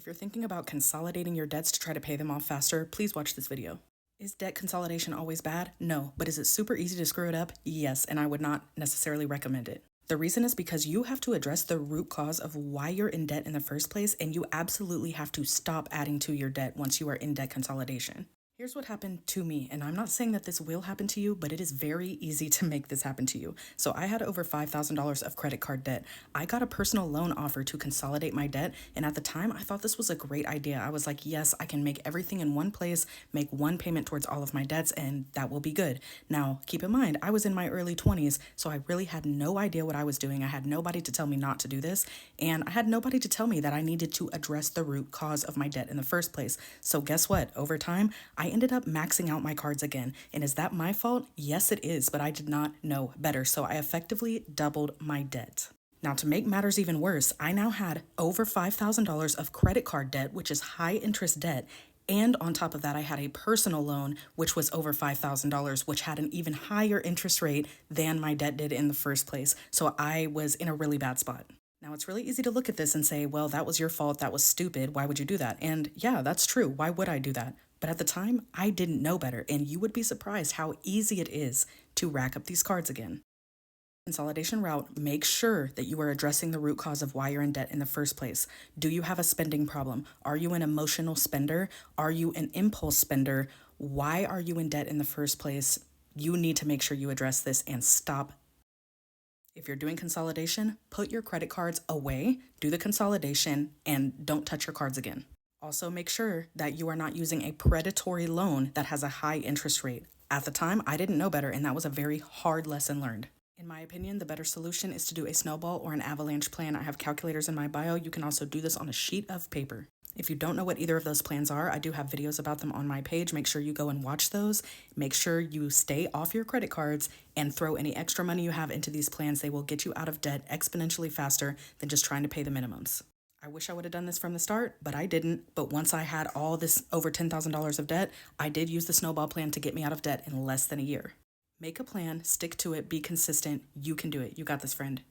If you're thinking about consolidating your debts to try to pay them off faster, please watch this video. Is debt consolidation always bad? No. But is it super easy to screw it up? Yes, and I would not necessarily recommend it. The reason is because you have to address the root cause of why you're in debt in the first place, and you absolutely have to stop adding to your debt once you are in debt consolidation. Here's what happened to me, and I'm not saying that this will happen to you, but it is very easy to make this happen to you. So I had over $5,000 of credit card debt. I got a personal loan offer to consolidate my debt, and at the time I thought this was a great idea. I was like, yes, I can make everything in one place, make one payment towards all of my debts, and that will be good. Now, keep in mind, I was in my early 20s, so I really had no idea what I was doing. I had nobody to tell me not to do this, and I had nobody to tell me that I needed to address the root cause of my debt in the first place. So guess what? Over time, I ended up maxing out my cards again. And is that my fault? Yes, it is, but I did not know better. So I effectively doubled my debt. Now, to make matters even worse, I now had over $5,000 of credit card debt, which is high interest debt. And on top of that, I had a personal loan, which was over $5,000, which had an even higher interest rate than my debt did in the first place. So I was in a really bad spot. Now, it's really easy to look at this and say, well, that was your fault. That was stupid. Why would you do that? And yeah, that's true. Why would I do that? But at the time, I didn't know better. And you would be surprised how easy it is to rack up these cards again. Consolidation route, make sure that you are addressing the root cause of why you're in debt in the first place. Do you have a spending problem? Are you an emotional spender? Are you an impulse spender? Why are you in debt in the first place? You need to make sure you address this and stop. If you're doing consolidation, put your credit cards away, do the consolidation, and don't touch your cards again. Also, make sure that you are not using a predatory loan that has a high interest rate. At the time, I didn't know better, and that was a very hard lesson learned. In my opinion, the better solution is to do a snowball or an avalanche plan. I have calculators in my bio. You can also do this on a sheet of paper. If you don't know what either of those plans are, I do have videos about them on my page. Make sure you go and watch those. Make sure you stay off your credit cards and throw any extra money you have into these plans. They will get you out of debt exponentially faster than just trying to pay the minimums. I wish I would have done this from the start, but I didn't. But once I had all this over $10,000 of debt, I did use the snowball plan to get me out of debt in less than a year. Make a plan, stick to it, be consistent. You can do it. You got this, friend.